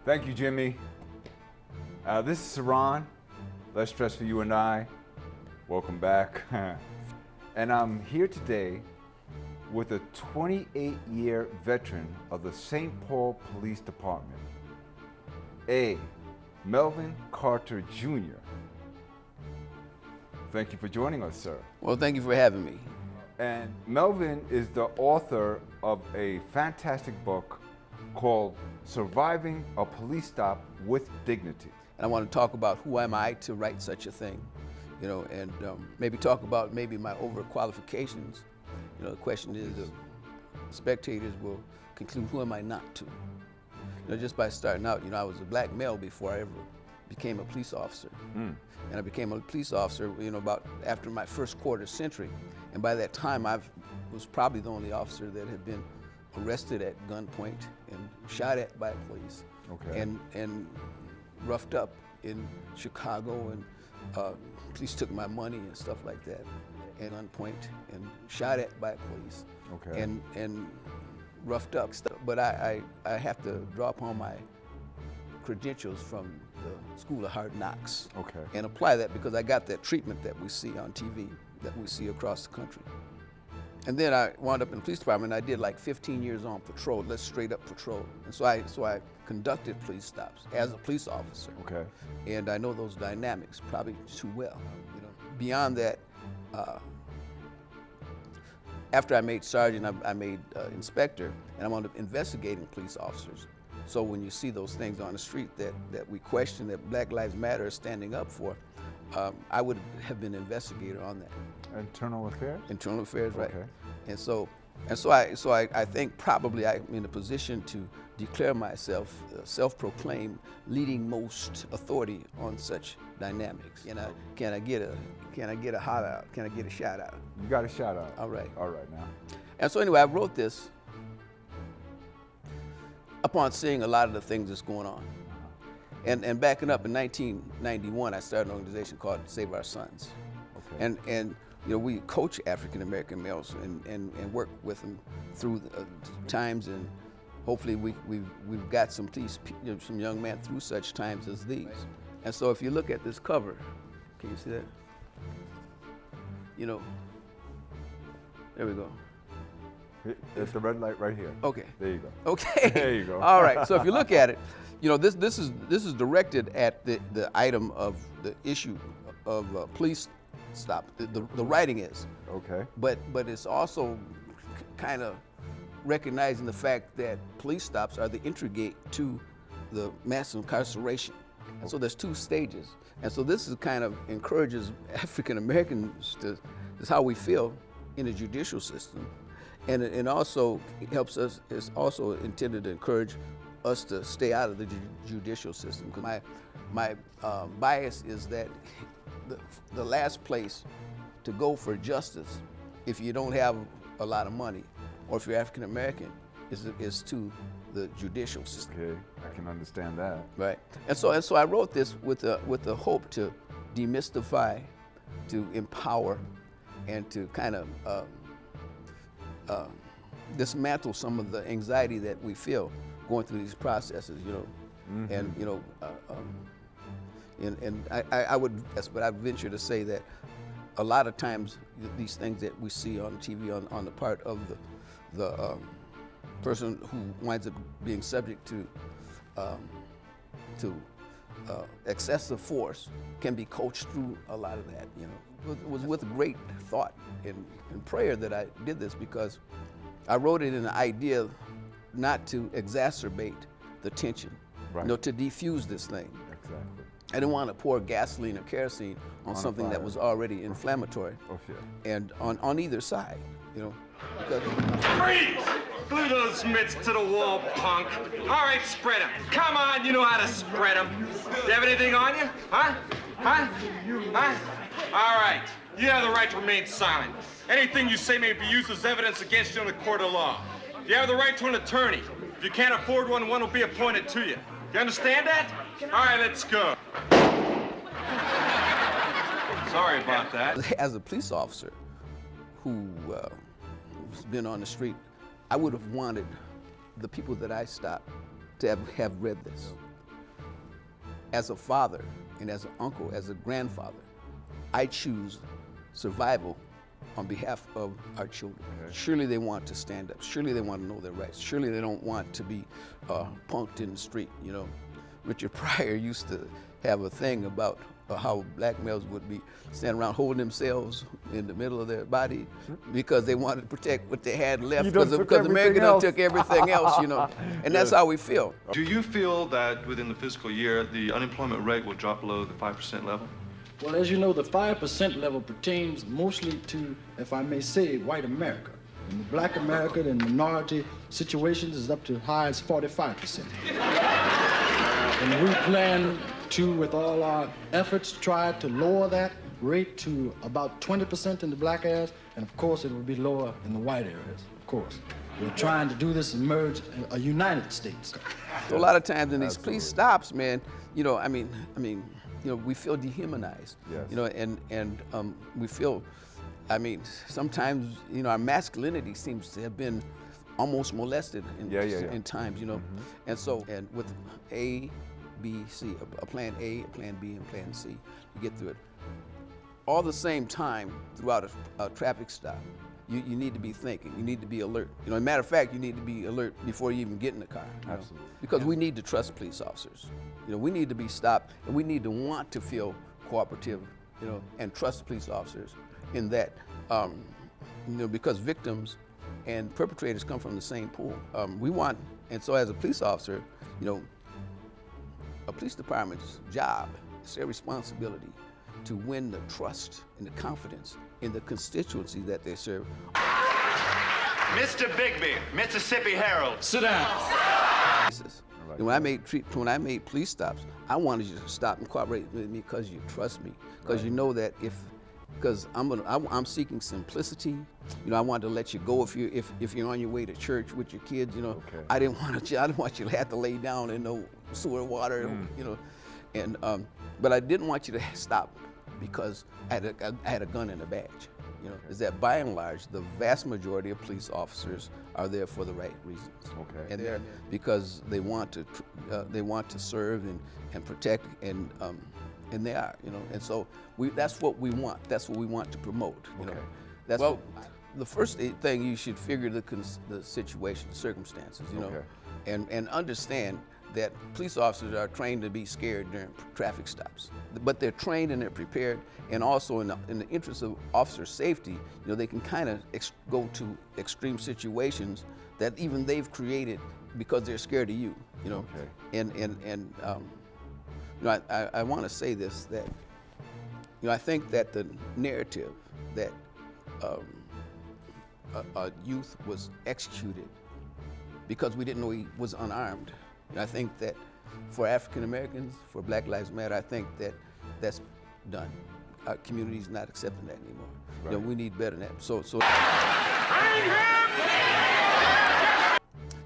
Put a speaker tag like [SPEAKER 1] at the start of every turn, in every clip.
[SPEAKER 1] Thank you, Jimmy. This is Saran. Less stress for you and I. Welcome back. And I'm here today with a 28-year veteran of the St. Paul Police Department, Melvin Carter Jr. Thank you for joining us, sir.
[SPEAKER 2] Well, thank you for having me.
[SPEAKER 1] And Melvin is the author of a fantastic book called Surviving a Police Stop with Dignity.
[SPEAKER 2] And I want to talk about who am I to write such a thing, and maybe talk about maybe my overqualifications. The question is, spectators will conclude, who am I not to? Just by starting out, I was a black male before I ever became a police officer. And I became a police officer, about after my first quarter century. And by that time, I was probably the only officer that had been arrested at gunpoint and shot at by police.
[SPEAKER 1] Okay.
[SPEAKER 2] And roughed up in Chicago, and police took my money and stuff like that at gunpoint and shot at by police.
[SPEAKER 1] Okay.
[SPEAKER 2] And roughed up. But I have to draw upon my credentials from the School of Hard Knocks.
[SPEAKER 1] Okay.
[SPEAKER 2] And apply that, because I got that treatment that we see on TV, that we see across the country. And then I wound up in the police department. I did like 15 years on patrol, that's straight up patrol. And so I conducted police stops as a police officer.
[SPEAKER 1] Okay.
[SPEAKER 2] And I know those dynamics probably too well. Beyond that, after I made sergeant, I made inspector, and I wound up investigating police officers. So when you see those things on the street that we question, that Black Lives Matter is standing up for, I would have been an investigator on that.
[SPEAKER 1] Internal affairs?
[SPEAKER 2] Internal affairs, right.
[SPEAKER 1] Okay.
[SPEAKER 2] And so I think probably I'm in a position to declare myself self-proclaimed leading most authority on such dynamics. Can I get a holler out? Can I get a shout out?
[SPEAKER 1] You got a shout out.
[SPEAKER 2] All right.
[SPEAKER 1] All right now.
[SPEAKER 2] And so anyway, I wrote this upon seeing a lot of the things that's going on. And backing up in 1991, I started an organization called Save Our Sons.
[SPEAKER 1] Okay.
[SPEAKER 2] And we coach African American males and work with them through the times, and hopefully we've got some young men through such times as these. And so if you look at this cover, can you see that? There we go.
[SPEAKER 1] It's the red light right here.
[SPEAKER 2] Okay.
[SPEAKER 1] There you go.
[SPEAKER 2] Okay.
[SPEAKER 1] There you go.
[SPEAKER 2] All right. So if you look at it, this is directed at the item of the issue of police stop. The writing is.
[SPEAKER 1] Okay.
[SPEAKER 2] But it's also kind of recognizing the fact that police stops are the entry gate to the mass incarceration. And so there's two stages. And so this is kind of encourages African Americans to, this is how we feel in the judicial system. And it also helps us, it's also intended to encourage us to stay out of the judicial system. Because my bias is that the last place to go for justice, if you don't have a lot of money, or if you're African American, is to the judicial system.
[SPEAKER 1] Okay, I can understand that.
[SPEAKER 2] Right. And so I wrote this with the hope to demystify, to empower, and to kind of dismantle some of the anxiety that we feel going through these processes,
[SPEAKER 1] Mm-hmm.
[SPEAKER 2] And I would, but I venture to say that a lot of times these things that we see on TV on the part of the person who winds up being subject to excessive force can be coached through a lot of that. It was with great thought and prayer that I did this, because I wrote it in the idea not to exacerbate the tension,
[SPEAKER 1] right.
[SPEAKER 2] To defuse this thing.
[SPEAKER 1] Exactly.
[SPEAKER 2] I didn't want to pour gasoline or kerosene on something that was already inflammatory, and on either side, because
[SPEAKER 3] Freeze! Glue those mitts to the wall, punk. All right, spread them. Come on, you know how to spread them. Do you have anything on you? Huh? Huh? Huh? All right. You have the right to remain silent. Anything you say may be used as evidence against you in the court of law. You have the right to an attorney. If you can't afford one, one will be appointed to you. You understand that? All right, let's go. Sorry about that.
[SPEAKER 2] As a police officer who's been on the street, I would have wanted the people that I stopped to have read this. as a father and as an uncle, as a grandfather, I choose survival on behalf of our children.
[SPEAKER 1] Okay.
[SPEAKER 2] Surely they want to stand up. Surely they want to know their rights. Surely they don't want to be punked in the street. You know, Richard Pryor used to have a thing about how black males would be standing around holding themselves in the middle of their body because they wanted to protect what they had left, because America done took everything else, you know, and that's how we feel.
[SPEAKER 4] Do you feel that within the fiscal year, the unemployment rate will drop below the 5% level?
[SPEAKER 5] Well, as you know, the 5% level pertains mostly to, if I may say, white America. In the black America, the minority situations is up to high as 45%. And we plan to, with all our efforts, try to lower that rate to about 20% in the black areas, and of course it will be lower in the white areas, of course. We're trying to do this and merge a United States.
[SPEAKER 2] So a lot of times in these police stops, man, you know, I mean, you know, we feel dehumanized.
[SPEAKER 1] Yes.
[SPEAKER 2] You know, and we feel, I mean, sometimes, you know, our masculinity seems to have been almost molested in times, you know.
[SPEAKER 1] Mm-hmm.
[SPEAKER 2] And so, and with A, B, C, a plan A, a plan B, and plan C, you get through it. All the same time throughout a traffic stop, you need to be thinking, you need to be alert. You know, as a matter of fact, you need to be alert before you even get in the car.
[SPEAKER 1] Absolutely.
[SPEAKER 2] Because we need to trust police officers. You know, we need to be stopped, and we need to want to feel cooperative, you know, and trust police officers in that, you know, because victims and perpetrators come from the same pool. We want, and so as a police officer, you know, a police department's job, it's their responsibility to win the trust and the confidence in the constituency that they serve.
[SPEAKER 6] Mr. Bigby, Mississippi Herald.
[SPEAKER 5] Sit down.
[SPEAKER 2] And when I made police stops, I wanted you to stop and cooperate with me because you trust me, because you know that because I'm seeking simplicity. You know, I wanted to let you go if you're on your way to church with your kids. You know,
[SPEAKER 1] Okay.
[SPEAKER 2] I didn't want you to have to lay down in no sewer water. You know, and but I didn't want you to stop because I had a gun and a badge. You know, is that by and large, the vast majority of police officers are there for the right reasons.
[SPEAKER 1] Okay.
[SPEAKER 2] And they're because they want to serve and protect, and they are, you know. And so that's what we want. That's what we want to promote. You know, that's the first thing you should figure the situation, the circumstances. You know, and understand that police officers are trained to be scared during traffic stops, but they're trained and they're prepared, and also in the interest of officer safety, you know, they can kind of go to extreme situations that even they've created because they're scared of you, you know. And you know, I want to say this, that, you know, I think that the narrative that a youth was executed because we didn't know he was unarmed. And I think that for African Americans, for Black Lives Matter, I think that that's done. Our community's not accepting that anymore.
[SPEAKER 1] Right.
[SPEAKER 2] You know, we need better than that. So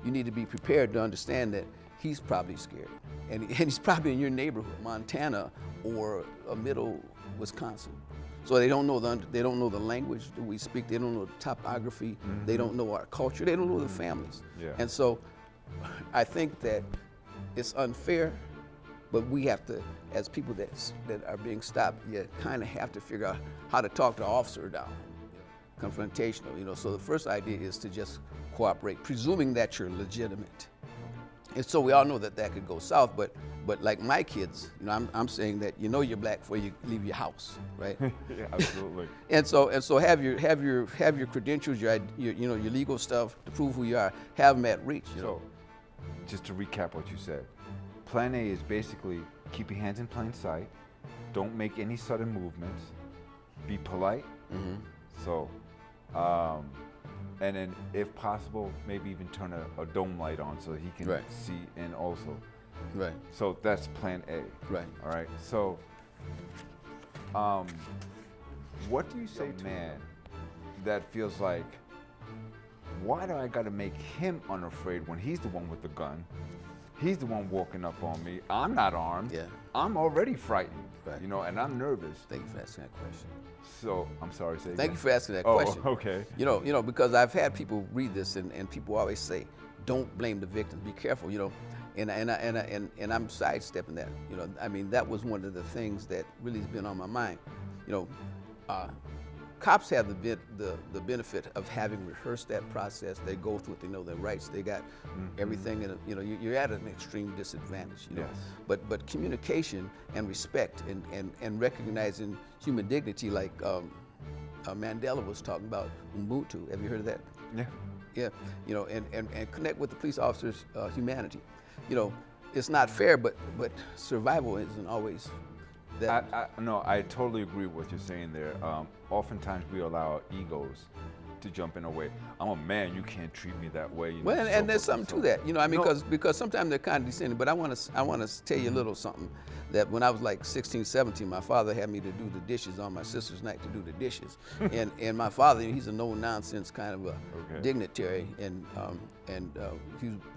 [SPEAKER 2] you need to be prepared to understand that he's probably scared, and he's probably in your neighborhood, Montana or middle Wisconsin. So they don't know the language that we speak. They don't know the topography. They don't know our culture. They don't know the families.
[SPEAKER 1] Yeah.
[SPEAKER 2] And so I think that it's unfair, but we have to, as people that are being stopped, you kind of have to figure out how to talk the officer down, you know, confrontational. You know, so the first idea is to just cooperate, presuming that you're legitimate. And so we all know that could go south, but like my kids, you know, I'm saying that you know you're black before you leave your house, right?
[SPEAKER 1] Yeah, absolutely.
[SPEAKER 2] And so have your credentials, your you know, your legal stuff to prove who you are. Have them at reach, you know.
[SPEAKER 1] So, just to recap what you said, Plan A is basically keep your hands in plain sight, don't make any sudden movements, be polite. So, and then if possible, maybe even turn a dome light on so he can see in also.
[SPEAKER 2] Right.
[SPEAKER 1] So that's Plan A.
[SPEAKER 2] Right.
[SPEAKER 1] All right. So, what do you say to a man that feels like, why do I got to make him unafraid when he's the one with the gun? He's the one walking up on me. I'm not armed.
[SPEAKER 2] Yeah.
[SPEAKER 1] I'm already frightened.
[SPEAKER 2] Right.
[SPEAKER 1] You know, and I'm nervous.
[SPEAKER 2] Thank you for asking that question.
[SPEAKER 1] So I'm sorry. Say
[SPEAKER 2] Thank
[SPEAKER 1] again.
[SPEAKER 2] you for asking that question.
[SPEAKER 1] Oh, okay.
[SPEAKER 2] You know, because I've had people read this, and people always say, don't blame the victims. Be careful, you know. And I'm sidestepping that. You know, I mean, that was one of the things that really has been on my mind. You know, cops have the benefit of having rehearsed that process. They go through it. They know their rights. They got everything. You know, you're at an extreme disadvantage. You know,
[SPEAKER 1] Yes.
[SPEAKER 2] but communication and respect and recognizing human dignity, like Mandela was talking about Ubuntu. Have you heard of that?
[SPEAKER 1] Yeah.
[SPEAKER 2] Yeah, you know, and connect with the police officers' humanity. You know, it's not fair, but survival isn't always that.
[SPEAKER 1] No, I totally agree with what you're saying there. Oftentimes we allow our egos to jump in a way. I'm a man, you can't treat me that way. You know,
[SPEAKER 2] Well, and there's something to that, you know. I mean,
[SPEAKER 1] No.
[SPEAKER 2] because sometimes they're condescending. But I want to tell you a little something. That when I was like 16, 17, my father had me to do the dishes on my sister's night to do the dishes, and my father, he's a no nonsense kind of a dignitary, and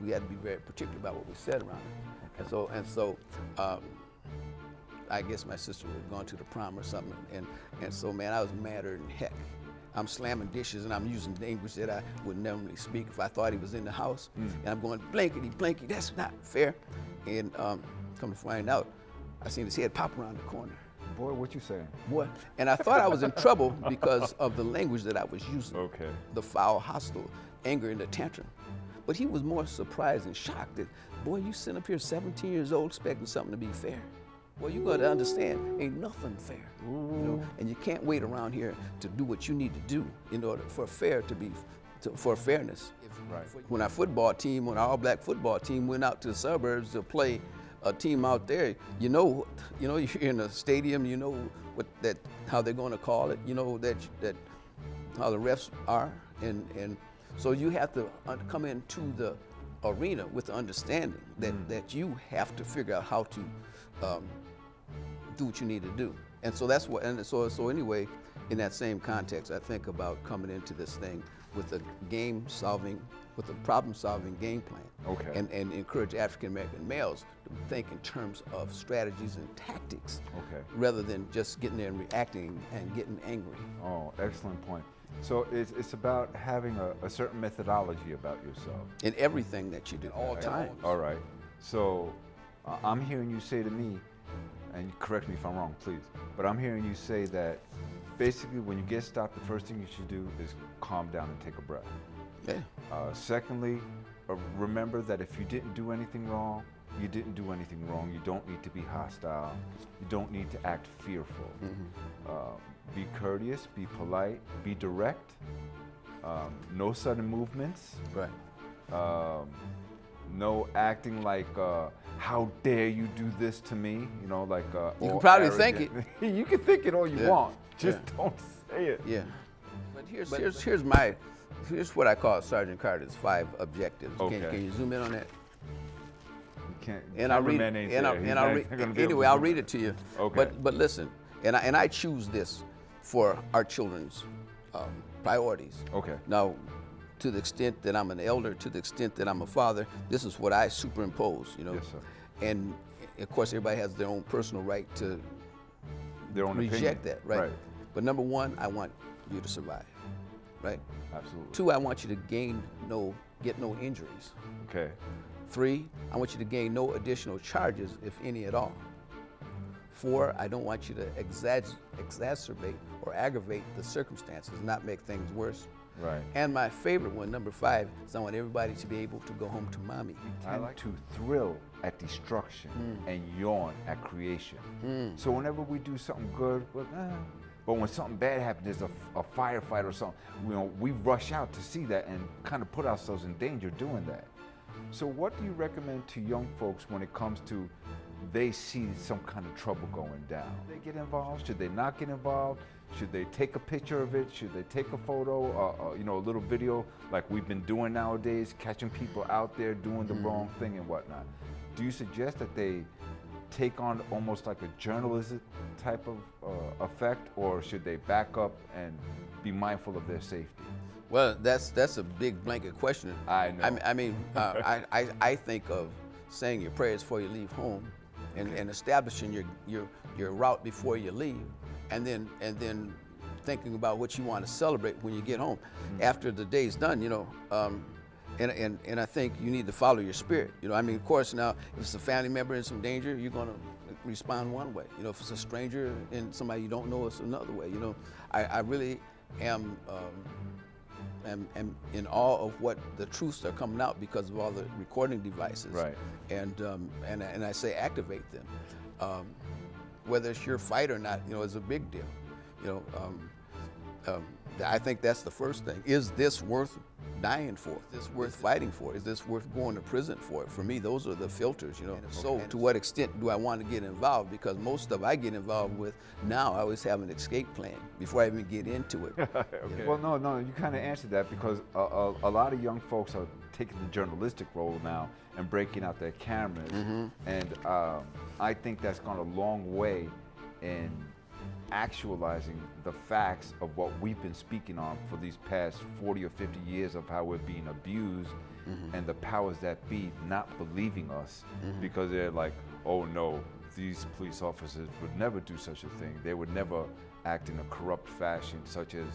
[SPEAKER 2] we had to be very particular about what we said around it. And so. I guess my sister had gone to the prom or something, and so, man, I was madder than heck. I'm slamming dishes and I'm using language that I would normally speak if I thought he was in the house. And I'm going, blankety, blankety, that's not fair. And come to find out, I seen his head pop around the corner.
[SPEAKER 1] Boy, what you saying?
[SPEAKER 2] Boy, and I thought I was in trouble because of the language that I was using.
[SPEAKER 1] Okay.
[SPEAKER 2] The foul, hostile, anger, and the tantrum. But he was more surprised and shocked that, boy, you sitting up here 17 years old expecting something to be fair. Well, you got to understand, ain't nothing fair, you know, and you can't wait around here to do what you need to do in order for for fairness.
[SPEAKER 1] Right.
[SPEAKER 2] When our all-black football team went out to the suburbs to play a team out there, you know, you're in a stadium, you know how they're going to call it, you know that how the refs are, and so you have to come into the arena with the understanding that you have to figure out how to do what you need to do. And so that's what, and so anyway, in that same context, I think about coming into this thing with a problem-solving game plan.
[SPEAKER 1] Okay.
[SPEAKER 2] And encourage African-American males to think in terms of strategies and tactics.
[SPEAKER 1] Okay.
[SPEAKER 2] Rather than just getting there and reacting and getting angry.
[SPEAKER 1] Oh, excellent point. So it's about having a certain methodology about yourself.
[SPEAKER 2] In everything that you do, all times.
[SPEAKER 1] All right. So I'm hearing you say to me, and correct me if I'm wrong, please, but I'm hearing you say that basically when you get stopped, the first thing you should do is calm down and take a breath.
[SPEAKER 2] Yeah.
[SPEAKER 1] Secondly, remember that if you didn't do anything wrong, you didn't do anything wrong. You don't need to be hostile. You don't need to act fearful. Be courteous, be polite, be direct. No sudden movements.
[SPEAKER 2] Right.
[SPEAKER 1] No acting like, how dare you do this to me? You know, like.
[SPEAKER 2] You can probably think it.
[SPEAKER 1] You can think it all you want. Just don't say it.
[SPEAKER 2] Yeah. But here's what I call Sergeant Carter's 5 objectives.
[SPEAKER 1] Okay.
[SPEAKER 2] Can you zoom in on that?
[SPEAKER 1] You can't.
[SPEAKER 2] And I'll read
[SPEAKER 1] cameraman
[SPEAKER 2] it.
[SPEAKER 1] ain't there.
[SPEAKER 2] I'll read it to you.
[SPEAKER 1] Okay.
[SPEAKER 2] But listen, and I choose this for our children's priorities.
[SPEAKER 1] Okay.
[SPEAKER 2] Now, to the extent that I'm an elder, to the extent that I'm a father, this is what I superimpose. You know.
[SPEAKER 1] Yes, sir.
[SPEAKER 2] And of course, everybody has their own personal right to
[SPEAKER 1] Their own
[SPEAKER 2] reject
[SPEAKER 1] opinion.
[SPEAKER 2] that, right?
[SPEAKER 1] Right.
[SPEAKER 2] But number 1, I want you to survive, right?
[SPEAKER 1] Absolutely.
[SPEAKER 2] 2, I want you to get no injuries.
[SPEAKER 1] Okay.
[SPEAKER 2] 3, I want you to gain no additional charges, if any at all. 4, I don't want you to exacerbate or aggravate the circumstances, not make things worse.
[SPEAKER 1] Right.
[SPEAKER 2] And my favorite one, number 5, is I want everybody to be able to go home to mommy.
[SPEAKER 1] I like to thrill at destruction and yawn at creation. So whenever we do something good, but when something bad happens, there's a firefight or something, we rush out to see that and kind of put ourselves in danger doing that. So what do you recommend to young folks when it comes to they see some kind of trouble going down? Should they get involved? Should they not get involved? Should they take a picture of it? Should they take a photo, a little video like we've been doing nowadays, catching people out there doing the wrong thing and whatnot? Do you suggest that they take on almost like a journalism type of effect, or should they back up and be mindful of their safety?
[SPEAKER 2] Well, that's a big blanket question.
[SPEAKER 1] I know.
[SPEAKER 2] I mean, I think of saying your prayers before you leave home, and establishing your route before you leave, and then thinking about what you want to celebrate when you get home after the day's done. And I think you need to follow your spirit. You know, I mean, of course, now if it's a family member in some danger, you're gonna respond one way. You know, if it's a stranger and somebody you don't know, it's another way. You know, I really am in awe of what the truths are coming out because of all the recording devices.
[SPEAKER 1] Right.
[SPEAKER 2] And I say activate them. Whether it's your fight or not, you know, is a big deal. You know, I think that's the first thing. Is this worth dying for? Is this worth fighting for? Is this worth going to prison for? For me, those are the filters, you know. So to what extent do I want to get involved? Because most stuff I get involved with now, I always have an escape plan before I even get into it.
[SPEAKER 1] Okay. Well, no, you kind of answered that because a lot of young folks are taking the journalistic role now and breaking out their cameras. And I think that's gone a long way in actualizing the facts of what we've been speaking on for these past 40 or 50 years of how we're being abused, and the powers that be not believing us because they're like, oh no, these police officers would never do such a thing. They would never act in a corrupt fashion such as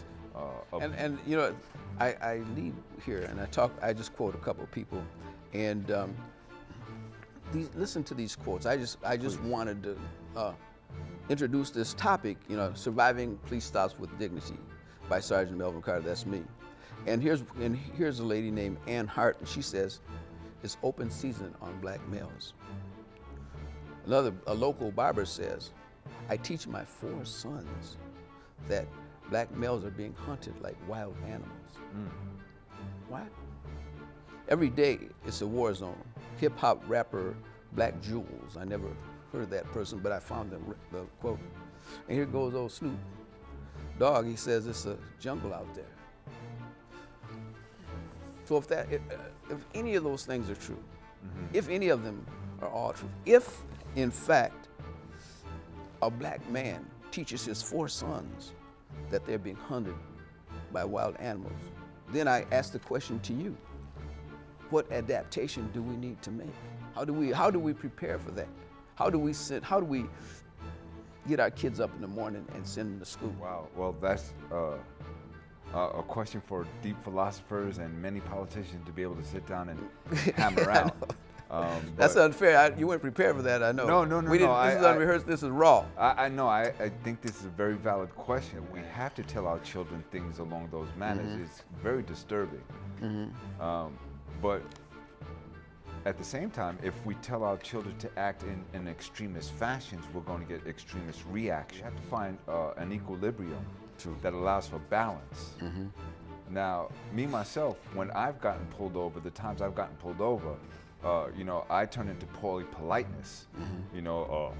[SPEAKER 2] and you know, I lead here and I just quote a couple of people, and listen to these quotes. I just wanted to introduce this topic, you know, surviving police stops with dignity by Sergeant Melvin Carter. That's me. And here's a lady named Ann Hart, and she says, it's open season on black males. A local barber says, I teach my 4 sons that black males are being hunted like wild animals. What? Every day it's a war zone. Hip hop rapper Black Jules, I never heard that person, but I found the quote. And here goes old Snoop Dogg. He says it's a jungle out there. So if any of those things are true, if any of them are all true, if in fact a black man teaches his 4 sons that they're being hunted by wild animals, then I ask the question to you: what adaptation do we need to make? How do we prepare for that? How do we get our kids up in the morning and send them to school?
[SPEAKER 1] Wow. Well, that's a question for deep philosophers and many politicians to be able to sit down and hammer out.
[SPEAKER 2] That's unfair. You weren't prepared for that, I know.
[SPEAKER 1] No.
[SPEAKER 2] This is unrehearsed. This is raw.
[SPEAKER 1] I know. I think this is a very valid question. We have to tell our children things along those manners. It's very disturbing. But at the same time, if we tell our children to act in extremist fashions, we're going to get extremist reaction. We have to find an equilibrium that allows for balance. Now, me myself, when I've gotten pulled over, the times I've gotten pulled over, you know, I turn into politeness. You know,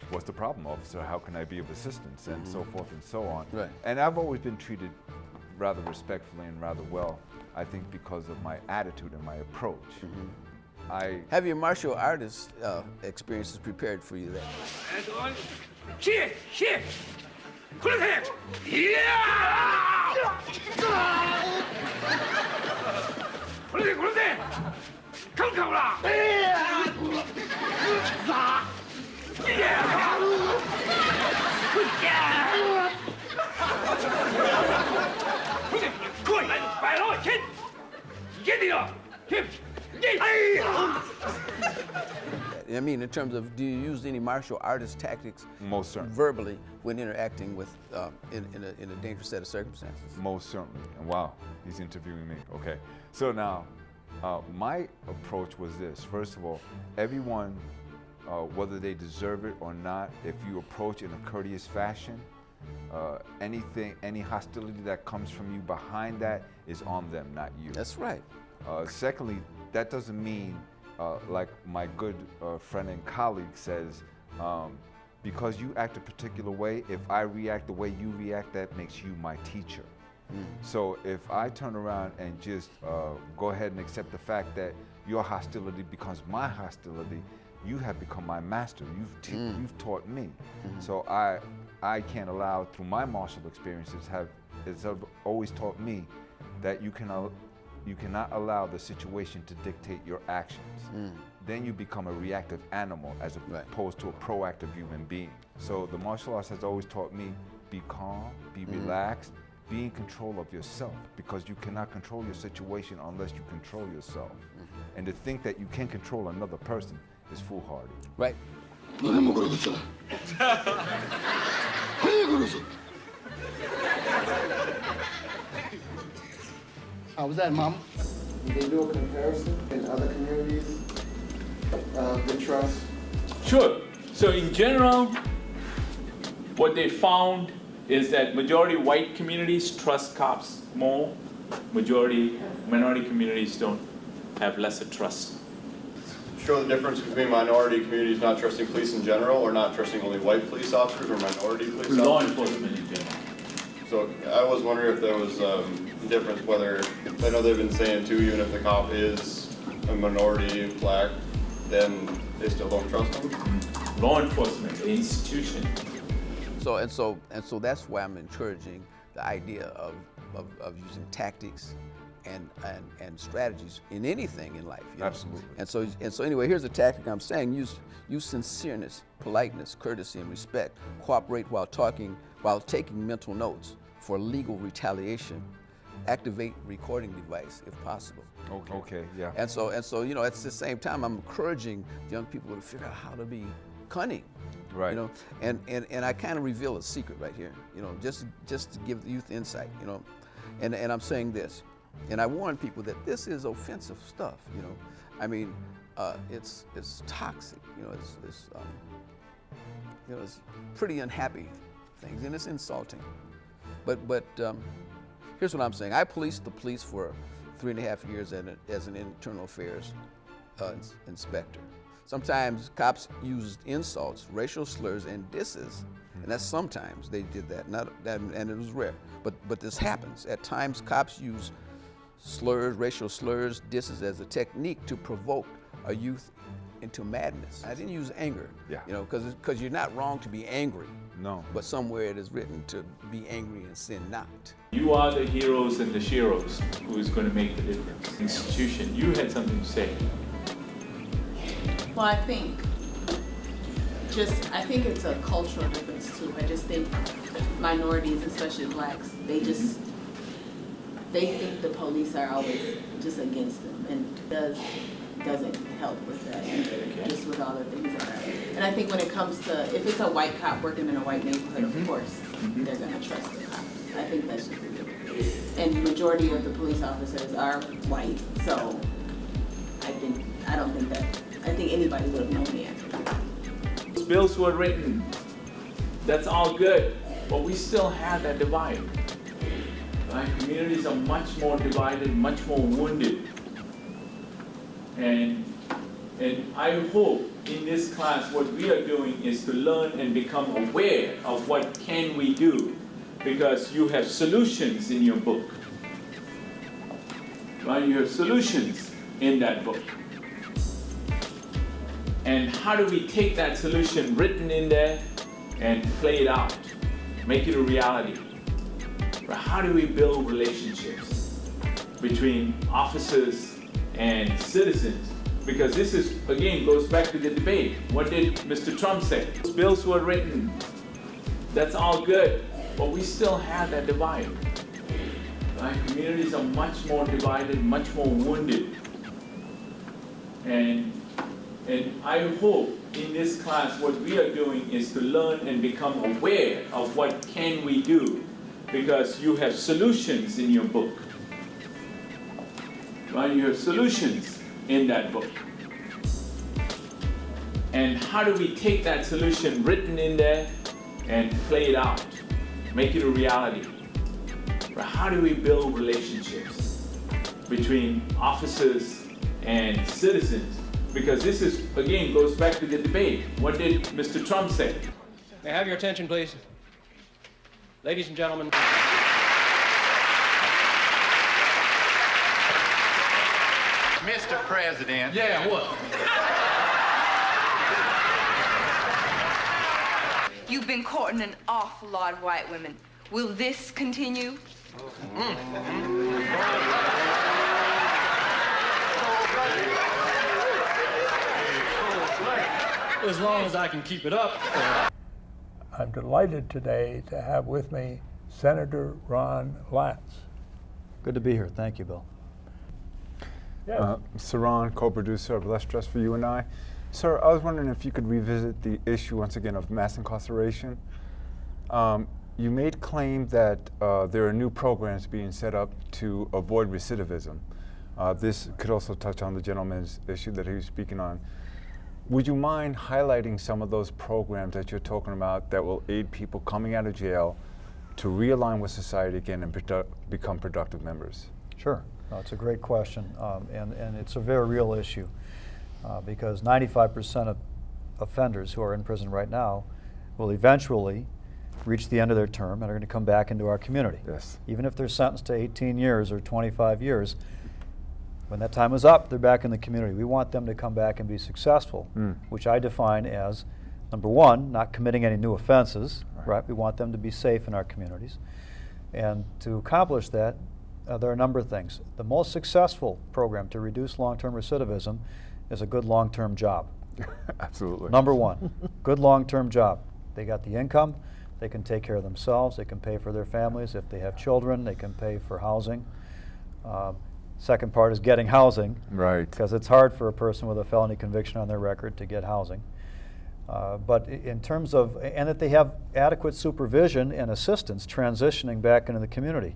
[SPEAKER 1] what's the problem, officer? How can I be of assistance? And so forth and so on.
[SPEAKER 2] Right.
[SPEAKER 1] And I've always been treated rather respectfully and rather well, I think because of my attitude and my approach.
[SPEAKER 2] Have your martial artist experiences prepared for you then? I mean, in terms of, do you use any martial artist tactics?
[SPEAKER 1] Most certainly.
[SPEAKER 2] Verbally when interacting with in a dangerous set of circumstances?
[SPEAKER 1] Most certainly. And wow, he's interviewing me. Okay. So now, my approach was this. First of all, everyone, whether they deserve it or not, if you approach in a courteous fashion, any hostility that comes from you behind that is on them, not you.
[SPEAKER 2] That's right.
[SPEAKER 1] Secondly, that doesn't mean, like my good friend and colleague says, because you act a particular way, if I react the way you react, that makes you my teacher. So if I turn around and just go ahead and accept the fact that your hostility becomes my hostility, you have become my master. You've taught me. So I can't allow, through my martial experiences, it's always taught me that you cannot allow the situation to dictate your actions. Then you become a reactive animal as opposed to a proactive human being. So the martial arts has always taught me, be calm, be relaxed, be in control of yourself, because you cannot control your situation unless you control yourself. And to think that you can control another person is foolhardy.
[SPEAKER 2] Right.
[SPEAKER 5] How was that, Mama?
[SPEAKER 7] Did they do a comparison in other communities of the trust?
[SPEAKER 8] Sure. So in general, what they found is that majority white communities trust cops more. Majority minority communities don't have lesser trust.
[SPEAKER 9] Show the difference between minority communities not trusting police in general, or not trusting only white police officers, or minority police officers?
[SPEAKER 8] Law enforcement in general.
[SPEAKER 9] So I was wondering if there was a difference, whether, I know they've been saying too, even if the cop is a minority, black, then they still don't trust him?
[SPEAKER 8] Law enforcement, the institution.
[SPEAKER 2] So that's why I'm encouraging the idea of using tactics and strategies in anything in life. You know?
[SPEAKER 1] Absolutely.
[SPEAKER 2] And so anyway, here's a tactic I'm saying: use sincereness, politeness, courtesy, and respect. Cooperate while taking mental notes for legal retaliation. Activate recording device if possible.
[SPEAKER 1] Okay, yeah.
[SPEAKER 2] And so at the same time, I'm encouraging young people to figure out how to be cunning.
[SPEAKER 1] Right.
[SPEAKER 2] You know, and I kind of reveal a secret right here. You know, just to give the youth insight. You know, and I'm saying this, and I warn people that this is offensive stuff. You know, I mean, it's toxic. You know, it's pretty unhappy things, and it's insulting. But here's what I'm saying. I policed the police for 3.5 years as an internal affairs inspector. Sometimes cops used insults, racial slurs, and disses, and that's sometimes they did that. And it was rare. But this happens. At times, cops use slurs, racial slurs, disses as a technique to provoke a youth into madness. I didn't use anger.
[SPEAKER 1] Yeah.
[SPEAKER 2] You know, because you're not wrong to be angry.
[SPEAKER 1] No.
[SPEAKER 2] But somewhere it is written to be angry and sin not.
[SPEAKER 8] You are the heroes and the sheroes who is going to make the difference. Institution, you had something to say.
[SPEAKER 10] Well, I think it's a cultural difference too. I just think minorities, especially blacks, they think the police are always just against them, and doesn't help with that either, just with all the things that are. And I think when it comes to, if it's a white cop working in a white neighborhood, of course, they're gonna trust the cops. I think that's just the difference. And the majority of the police officers are white, so I think anybody would have known the answer.
[SPEAKER 8] Those bills were written, that's all good, but we still have that divide. Right? Communities are much more divided, much more wounded. And I hope in this class what we are doing is to learn and become aware of what can we do, because you have solutions in your book. Right? You have solutions in that book. And how do we take that solution written in there and play it out, make it a reality? How do we build relationships between officers and citizens? Because this is, again, goes back to the debate. What did Mr. Trump say? Those bills were written, that's all good, but we still have that divide. Right? Communities are much more divided, much more wounded. And I hope in this class what we are doing is to learn and become aware of what can we do, because you have solutions in your book. Right? You have solutions in that book. And how do we take that solution written in there and play it out, make it a reality? How do we build relationships between officers and citizens? Because this is, again, goes back to the debate. What did Mr. Trump say?
[SPEAKER 11] May I have your attention, please? Ladies and gentlemen.
[SPEAKER 6] Mr. President.
[SPEAKER 11] Yeah, what?
[SPEAKER 12] You've been courting an awful lot of white women. Will this continue?
[SPEAKER 11] As long as I can keep it up.
[SPEAKER 13] I'm delighted today to have with me Senator Ron Lance.
[SPEAKER 14] Good to be here. Thank you, Bill.
[SPEAKER 13] Yes.
[SPEAKER 1] Sir Ron, co-producer of Less Stress for You and I. Sir, I was wondering if you could revisit the issue once again of mass incarceration. You made claim that there are new programs being set up to avoid recidivism. This could also touch on the gentleman's issue that he was speaking on. Would you mind highlighting some of those programs that you're talking about that will aid people coming out of jail to realign with society again and become productive members?
[SPEAKER 14] Sure. It's a great question, and it's a very real issue because 95% of offenders who are in prison right now will eventually reach the end of their term and are going to come back into our community.
[SPEAKER 1] Yes.
[SPEAKER 14] Even if they're sentenced to 18 years or 25 years, when that time is up, they're back in the community. We want them to come back and be successful, which I define as, number one, not committing any new offenses, right? We want them to be safe in our communities. And to accomplish that, there are a number of things. The most successful program to reduce long-term recidivism is a good long-term job.
[SPEAKER 1] Absolutely.
[SPEAKER 14] Number one, good long-term job. They got the income, they can take care of themselves, they can pay for their families. If they have children, they can pay for housing. Second part is getting housing.
[SPEAKER 1] Right.
[SPEAKER 14] Because it's hard for a person with a felony conviction on their record to get housing. But in terms of, and that they have adequate supervision and assistance transitioning back into the community.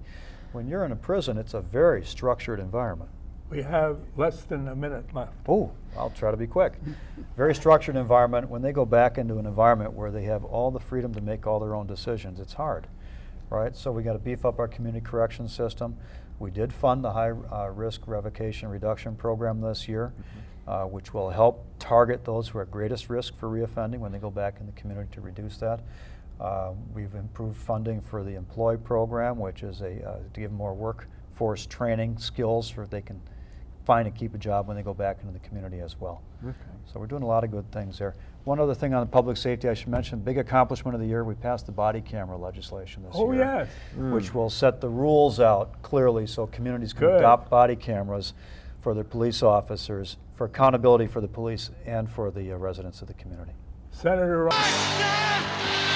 [SPEAKER 14] When you're in a prison, it's a very structured environment.
[SPEAKER 13] We have less than a minute left.
[SPEAKER 14] Oh, I'll try to be quick. Very structured environment. When they go back into an environment where they have all the freedom to make all their own decisions, it's hard, right? So we got to beef up our community corrections system. We did fund the high risk revocation reduction program this year, which will help target those who are at greatest risk for reoffending when they go back in the community to reduce that. We've improved funding for the Employ program, which is to give more workforce training skills so they can find and keep a job when they go back into the community as well.
[SPEAKER 1] Okay.
[SPEAKER 14] So we're doing a lot of good things there. One other thing on public safety I should mention, big accomplishment of the year, we passed the body camera legislation this year.
[SPEAKER 13] Oh, yes.
[SPEAKER 14] Which will set the rules out clearly so communities can adopt body cameras for their police officers, for accountability for the police and for the residents of the community.
[SPEAKER 13] Senator Ron.